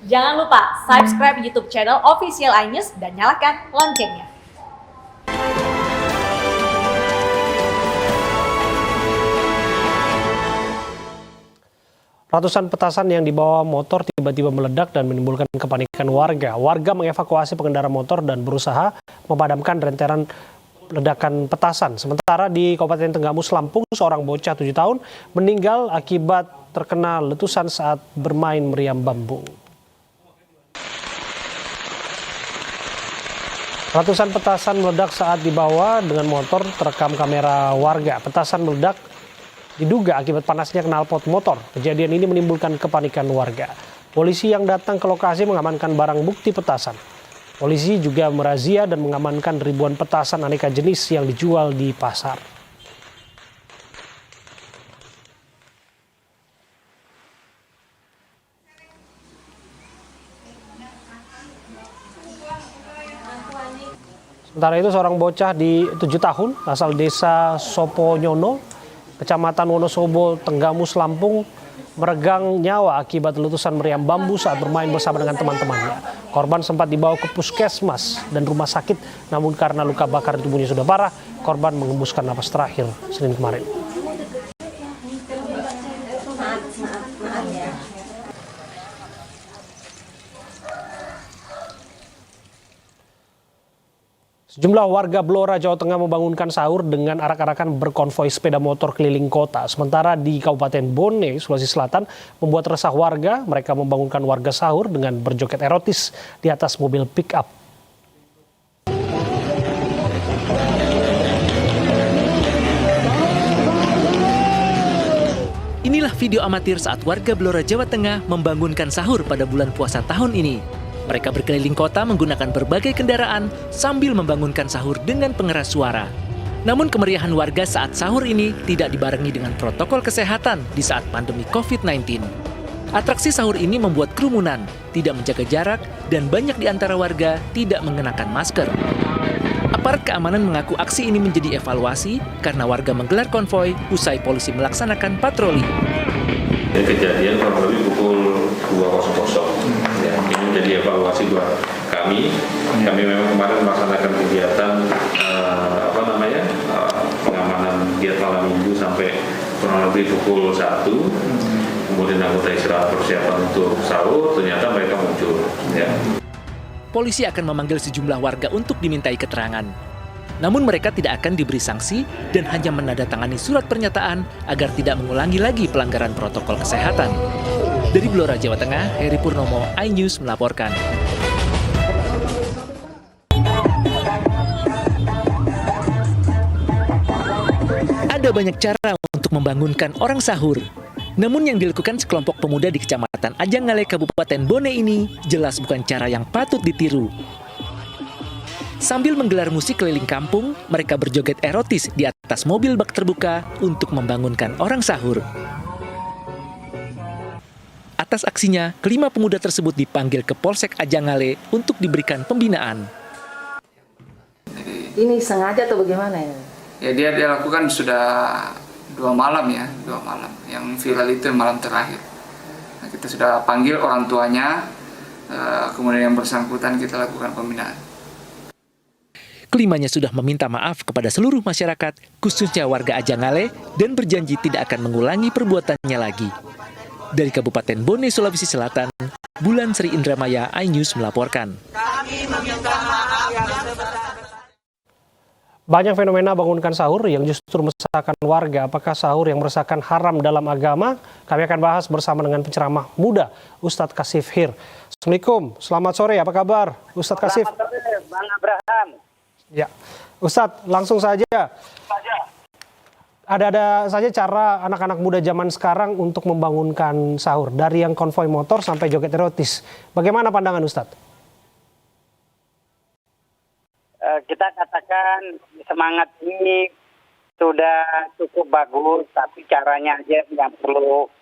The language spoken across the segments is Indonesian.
Jangan lupa subscribe YouTube channel Official iNews dan nyalakan loncengnya. Ratusan petasan yang dibawa motor tiba-tiba meledak dan menimbulkan kepanikan warga. Warga mengevakuasi pengendara motor dan berusaha memadamkan rentetan ledakan petasan. Sementara di Kabupaten Tenggamus, Lampung, seorang bocah 7 tahun meninggal akibat terkena letusan saat bermain meriam bambu. Ratusan petasan meledak saat dibawa dengan motor terekam kamera warga. Petasan meledak diduga akibat panasnya knalpot motor. Kejadian ini menimbulkan kepanikan warga. Polisi yang datang ke lokasi mengamankan barang bukti petasan. Polisi juga merazia dan mengamankan ribuan petasan aneka jenis yang dijual di pasar. Sementara itu seorang bocah di 7 tahun asal desa Soponyono, Kecamatan Wonosobo, Tenggamus, Lampung, meregang nyawa akibat letusan meriam bambu saat bermain bersama dengan teman-temannya. Korban sempat dibawa ke puskesmas dan rumah sakit, namun karena luka bakar di tubuhnya sudah parah, korban mengembuskan napas terakhir Senin kemarin. Sejumlah warga Blora, Jawa Tengah membangunkan sahur dengan arak-arakan berkonvoi sepeda motor keliling kota. Sementara di Kabupaten Bone, Sulawesi Selatan, membuat resah warga. Mereka membangunkan warga sahur dengan berjoget erotis di atas mobil pick-up. Inilah video amatir saat warga Blora, Jawa Tengah membangunkan sahur pada bulan puasa tahun ini. Mereka berkeliling kota menggunakan berbagai kendaraan sambil membangunkan sahur dengan pengeras suara. Namun kemeriahan warga saat sahur ini tidak dibarengi dengan protokol kesehatan di saat pandemi COVID-19. Atraksi sahur ini membuat kerumunan, tidak menjaga jarak, dan banyak di antara warga tidak mengenakan masker. Aparat keamanan mengaku aksi ini menjadi evaluasi karena warga menggelar konvoi usai polisi melaksanakan patroli. Kejadian kurang lebih pukul 2.00. Ya, ini menjadi evaluasi buat kami. Kami memang kemarin melaksanakan kegiatan pengamanan kegiatan malam minggu sampai kurang lebih pukul 1. Kemudian anggota istirahat persiapan untuk sahur, ternyata mereka muncul. Ya. Polisi akan memanggil sejumlah warga untuk dimintai keterangan. Namun mereka tidak akan diberi sanksi dan hanya menandatangani surat pernyataan agar tidak mengulangi lagi pelanggaran protokol kesehatan. Dari Blora, Jawa Tengah, Heri Purnomo, iNews melaporkan. Ada banyak cara untuk membangunkan orang sahur. Namun yang dilakukan sekelompok pemuda di Kecamatan Ajangale, Kabupaten Bone ini jelas bukan cara yang patut ditiru. Sambil menggelar musik keliling kampung, mereka berjoget erotis di atas mobil bak terbuka untuk membangunkan orang sahur. Atas aksinya, kelima pemuda tersebut dipanggil ke Polsek Ajangale untuk diberikan pembinaan. Ini sengaja atau bagaimana ya? Ya dia lakukan sudah 2 malam ya, 2 malam. Yang viral itu malam terakhir. Nah, kita sudah panggil orang tuanya, kemudian yang bersangkutan kita lakukan pembinaan. Kelimanya sudah meminta maaf kepada seluruh masyarakat, khususnya warga Ajangale, dan berjanji tidak akan mengulangi perbuatannya lagi. Dari Kabupaten Bone, Sulawesi Selatan, Bulan Sri Indramaya, iNews melaporkan. Banyak fenomena bangunkan sahur yang justru meresahkan warga. Apakah sahur yang meresahkan haram dalam agama? Kami akan bahas bersama dengan penceramah muda, Ustadz Kasif Hir. Assalamualaikum, selamat sore, apa kabar Ustadz Kasif? Selamat sore, Bang Abraham. Ya, Ustadz, langsung saja. Ada saja cara anak-anak muda zaman sekarang untuk membangunkan sahur, dari yang konvoi motor sampai joget erotis. Bagaimana pandangan Ustadz? Kita katakan semangat ini sudah cukup bagus, tapi caranya aja yang perlu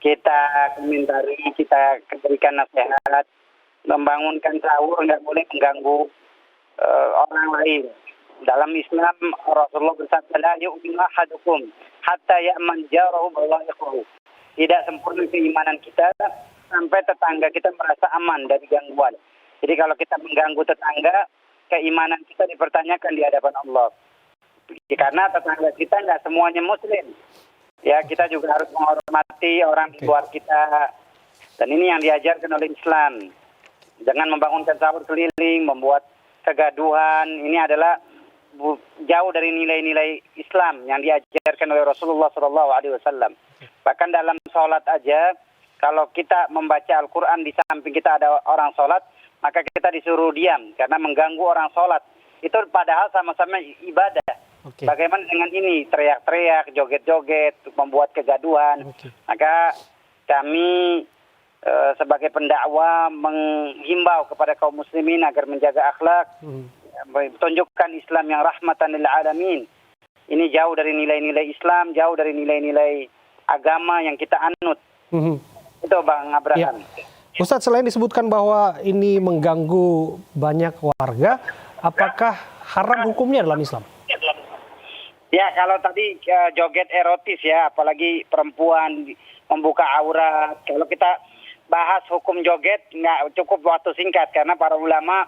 kita komentari, kita berikan nasihat. Membangunkan sahur nggak boleh mengganggu orang lain. Dalam Islam Rasulullah bersabda, la yu'minu ahadukum hatta ya'man jarahu bawa'iqahu. Tidak sempurna keimanan kita sampai tetangga kita merasa aman dari gangguan. Jadi kalau kita mengganggu tetangga, keimanan kita dipertanyakan di hadapan Allah. Karena tetangga kita nggak semuanya Muslim. Ya, kita juga harus menghormati orang di luar kita. Dan ini yang diajarkan oleh Islam. Jangan membangunkan sahur keliling, membuat kegaduhan. Ini adalah jauh dari nilai-nilai Islam yang diajarkan oleh Rasulullah SAW. Bahkan dalam sholat aja, kalau kita membaca Al-Quran di samping kita ada orang sholat, maka kita disuruh diam karena mengganggu orang sholat. Itu padahal sama-sama ibadah. Bagaimana dengan ini, teriak-teriak, joget-joget, membuat kegaduhan. Maka kami sebagai pendakwah menghimbau kepada kaum muslimin agar menjaga akhlak, tunjukkan Islam yang rahmatan lil alamin. Ini jauh dari nilai-nilai Islam, jauh dari nilai-nilai agama yang kita anut. Itu Bang Abraham. Ya. Ustadz, selain disebutkan bahwa ini mengganggu banyak warga, apakah haram hukumnya dalam Islam? Ya, kalau tadi joget erotis ya, apalagi perempuan membuka aurat. Kalau kita bahas hukum joget, nggak cukup waktu singkat karena para ulama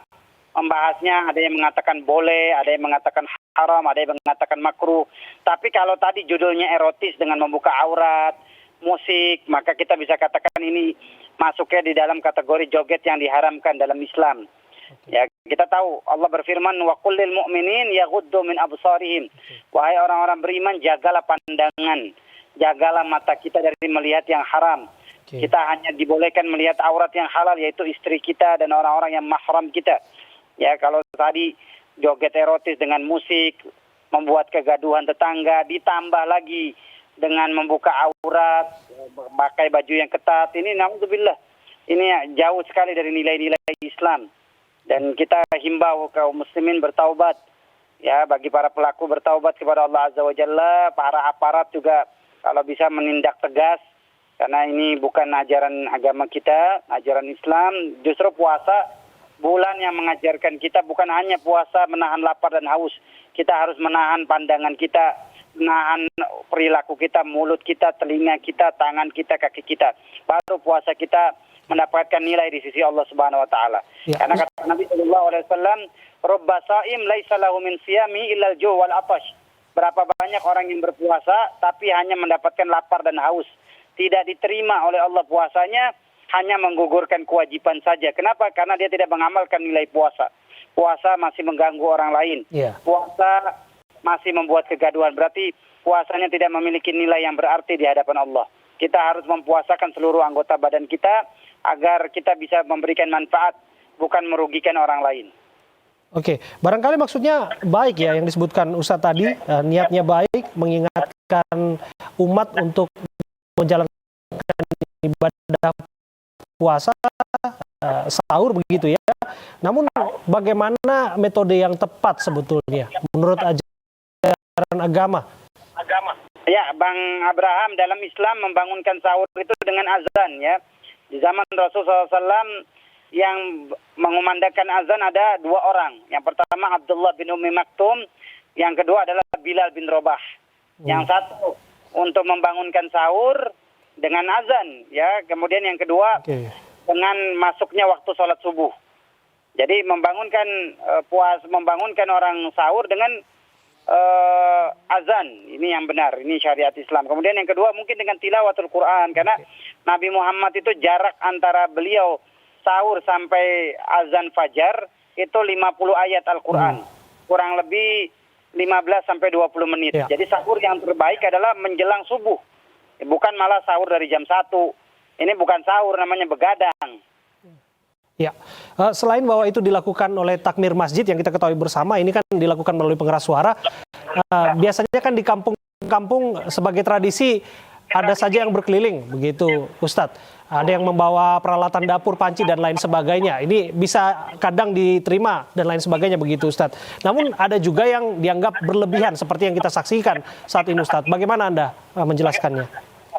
membahasnya, ada yang mengatakan boleh, ada yang mengatakan haram, ada yang mengatakan makruh. Tapi kalau tadi judulnya erotis dengan membuka aurat, musik, maka kita bisa katakan ini masuknya di dalam kategori joget yang diharamkan dalam Islam. Ya, kita tahu Allah berfirman wa qul lil mu'minin yaghuddu min absarihim. Wahai orang-orang beriman, jagalah pandangan, jagalah mata kita dari melihat yang haram. Kita hanya dibolehkan melihat aurat yang halal, yaitu istri kita dan orang-orang yang mahram kita. Ya, kalau tadi joget erotis dengan musik, membuat kegaduhan tetangga, ditambah lagi dengan membuka aurat, pakai baju yang ketat, ini naudzubillah. Ini jauh sekali dari nilai-nilai Islam. Dan kita himbau kaum muslimin bertaubat. Ya, bagi para pelaku bertaubat kepada Allah Azza wa Jalla, para aparat juga kalau bisa menindak tegas. Karena ini bukan ajaran agama kita, ajaran Islam. Justru puasa, bulan yang mengajarkan kita bukan hanya puasa menahan lapar dan haus. Kita harus menahan pandangan kita, menahan perilaku kita, mulut kita, telinga kita, tangan kita, kaki kita. Baru puasa kita mendapatkan nilai di sisi Allah Subhanahu wa taala. Ya. Karena kata Nabi sallallahu alaihi wasallam, "Rubba sha'im laisa lahu min siyami illa al-ju' wal 'atash." Berapa banyak orang yang berpuasa tapi hanya mendapatkan lapar dan haus. Tidak diterima oleh Allah puasanya, hanya menggugurkan kewajiban saja. Kenapa? Karena dia tidak mengamalkan nilai puasa. Puasa masih mengganggu orang lain. Yeah. Puasa masih membuat kegaduhan. Berarti puasanya tidak memiliki nilai yang berarti di hadapan Allah. Kita harus mempuasakan seluruh anggota badan kita agar kita bisa memberikan manfaat, bukan merugikan orang lain. Oke, barangkali maksudnya baik ya yang disebutkan Ustadz tadi, niatnya baik, mengingatkan umat untuk menjalankan ibadah puasa, sahur begitu ya. Namun bagaimana metode yang tepat sebetulnya menurut ajaran agama? Ya, Bang Abraham, dalam Islam membangunkan sahur itu dengan azan ya. Di zaman Rasulullah SAW yang mengumandangkan azan ada dua orang. Yang pertama Abdullah bin Ummi Maktum, yang kedua adalah Bilal bin Rabah. Yang satu untuk membangunkan sahur dengan azan ya, kemudian yang kedua dengan masuknya waktu sholat subuh. Jadi membangunkan membangunkan orang sahur dengan azan, ini yang benar, ini syariat Islam. Kemudian yang kedua mungkin dengan tilawatul Quran, karena Nabi Muhammad itu jarak antara beliau sahur sampai azan fajar itu 50 ayat Al-Quran, kurang lebih 15 sampai 20 menit. Ya. Jadi sahur yang terbaik adalah menjelang subuh, bukan malah sahur dari jam 1. Ini bukan sahur, namanya begadang. Ya, selain bahwa itu dilakukan oleh takmir masjid yang kita ketahui bersama, ini kan dilakukan melalui pengeras suara. Biasanya kan di kampung-kampung sebagai tradisi ada saja yang berkeliling, begitu Ustadz. Ada yang membawa peralatan dapur, panci dan lain sebagainya. Ini bisa kadang diterima dan lain sebagainya begitu Ustadz. Namun ada juga yang dianggap berlebihan seperti yang kita saksikan saat ini Ustadz. Bagaimana Anda menjelaskannya?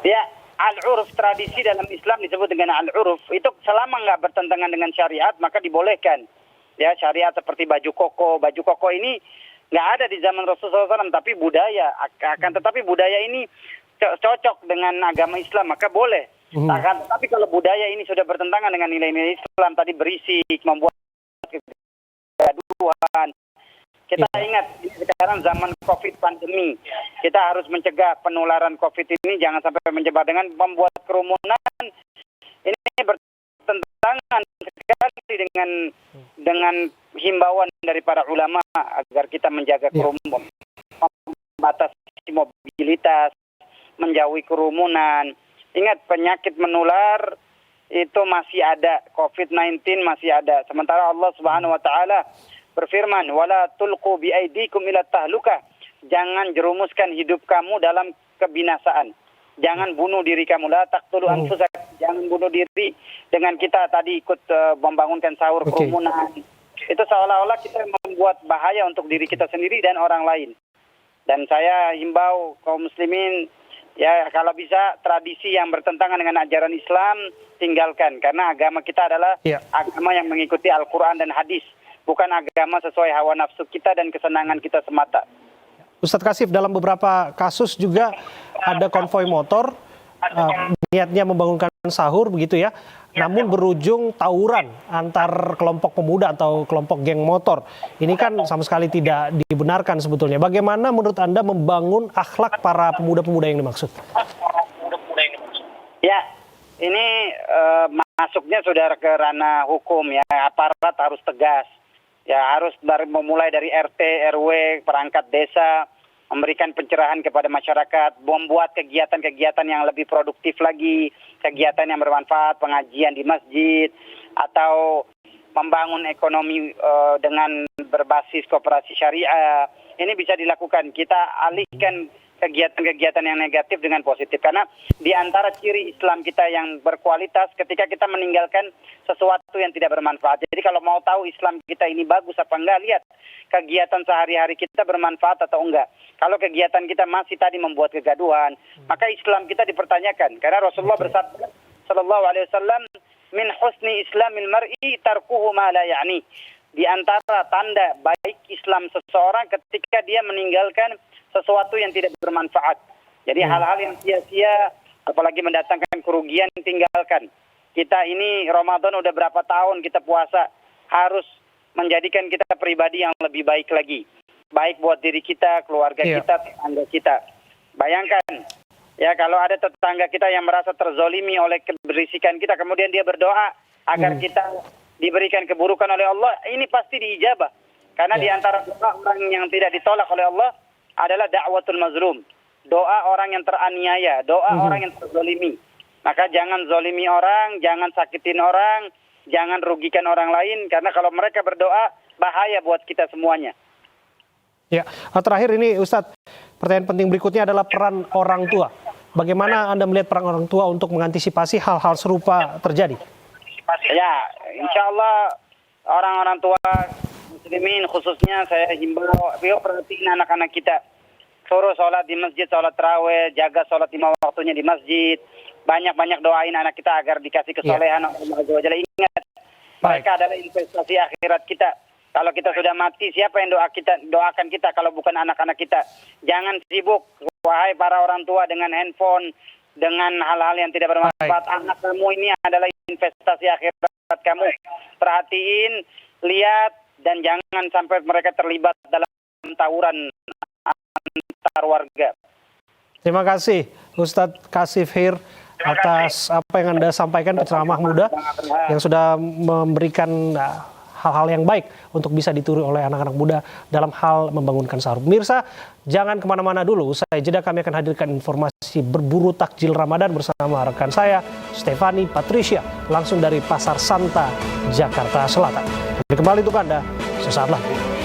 Ya. Al-uruf, tradisi dalam Islam disebut dengan al-uruf. Itu selama nggak bertentangan dengan syariat, maka dibolehkan. Ya, syariat seperti baju koko. Baju koko ini nggak ada di zaman Rasulullah SAW, tapi budaya. Akan tetapi budaya ini cocok dengan agama Islam, maka boleh. Tapi kalau budaya ini sudah bertentangan dengan nilai-nilai Islam, tadi berisik, membuat kegaduhan. Kita ingat, ini sekarang zaman COVID pandemi. Kita harus mencegah penularan COVID ini, jangan sampai menyebar dengan membuat kerumunan. Ini bertentangan sekali dengan himbauan dari para ulama agar kita menjaga kerumunan, membatasi mobilitas, menjauhi kerumunan. Ingat, penyakit menular itu masih ada, COVID-19 masih ada. Sementara Allah Subhanahu wa taala berfirman, "Wala tulqu biaidikum ila tahlukah." Jangan jerumuskan hidup kamu dalam kebinasaan. Jangan bunuh diri kamu. La taqtulu anfusakum. Jangan bunuh diri. Dengan kita tadi ikut membangunkan sahur kerumunan. Itu seolah-olah kita membuat bahaya untuk diri kita sendiri dan orang lain. Dan saya himbau kaum muslimin, ya kalau bisa tradisi yang bertentangan dengan ajaran Islam tinggalkan. Karena agama kita adalah agama yang mengikuti Al-Quran dan hadis. Bukan agama sesuai hawa nafsu kita dan kesenangan kita semata. Ustadz Kasif, dalam beberapa kasus juga ada konvoi motor, niatnya membangunkan sahur begitu ya, namun berujung tawuran antar kelompok pemuda atau kelompok geng motor. Ini kan sama sekali tidak dibenarkan sebetulnya. Bagaimana menurut Anda membangun akhlak para pemuda-pemuda yang dimaksud? Ya, ini masuknya sudah ke ranah hukum ya, aparat harus tegas. Ya, harus memulai dari RT, RW, perangkat desa, memberikan pencerahan kepada masyarakat, membuat kegiatan-kegiatan yang lebih produktif lagi, kegiatan yang bermanfaat, pengajian di masjid, atau membangun ekonomi dengan berbasis koperasi syariah. Ini bisa dilakukan. Kita alihkan kegiatan-kegiatan yang negatif dengan positif. Karena di antara ciri Islam kita yang berkualitas ketika kita meninggalkan sesuatu yang tidak bermanfaat. Jadi kalau mau tahu Islam kita ini bagus apa enggak, lihat kegiatan sehari-hari kita bermanfaat atau enggak. Kalau kegiatan kita masih tadi membuat kegaduhan, maka Islam kita dipertanyakan. Karena Rasulullah bersabda sallallahu alaihi wasallam, "Min husni islamil mar'i tarkuhu ma la ya'ni." Di antara tanda baik Islam seseorang ketika dia meninggalkan sesuatu yang tidak bermanfaat. Jadi hal-hal yang sia-sia, apalagi mendatangkan kerugian, tinggalkan. Kita ini Ramadan udah berapa tahun kita puasa, harus menjadikan kita pribadi yang lebih baik lagi. Baik buat diri kita, keluarga kita, tetangga kita. Bayangkan, ya kalau ada tetangga kita yang merasa terzolimi oleh keberisikan kita, kemudian dia berdoa agar kita diberikan keburukan oleh Allah, ini pasti diijabah. Karena di antara doa orang yang tidak ditolak oleh Allah adalah da'watul mazlum. Doa orang yang teraniaya, doa orang yang terzolimi. Maka jangan zolimi orang, jangan sakitin orang, jangan rugikan orang lain. Karena kalau mereka berdoa, bahaya buat kita semuanya. Ya, terakhir ini Ustadz, pertanyaan penting berikutnya adalah peran orang tua. Bagaimana Anda melihat peran orang tua untuk mengantisipasi hal-hal serupa terjadi? Ya, insya Allah orang-orang tua muslimin khususnya saya himbau, yuk perhatiin anak-anak kita. Suruh sholat di masjid, sholat tarawih, jaga sholat 5 waktunya di masjid. Banyak-banyak doain anak kita agar dikasih kesolehan oleh Allah Azza wa Jalla. Ingat, mereka adalah investasi akhirat kita. Kalau kita sudah mati, siapa yang doakan kita kalau bukan anak-anak kita? Jangan sibuk, wahai para orang tua, dengan handphone, dengan hal-hal yang tidak bermanfaat. Anak kamu ini adalah investasi akhirat kamu. Perhatiin, lihat, dan jangan sampai mereka terlibat dalam tawuran antar warga. Terima kasih Ustadz Kasif Hir atas apa yang Anda sampaikan, penceramah muda yang sudah memberikan hal-hal yang baik untuk bisa ditiru oleh anak-anak muda dalam hal membangunkan sahur. Pemirsa, jangan kemana-mana dulu. Usai jeda kami akan hadirkan informasi berburu takjil Ramadan bersama rekan saya, Stefani Patricia, langsung dari Pasar Santa, Jakarta Selatan. Kembali untuk Anda sesaat lagi.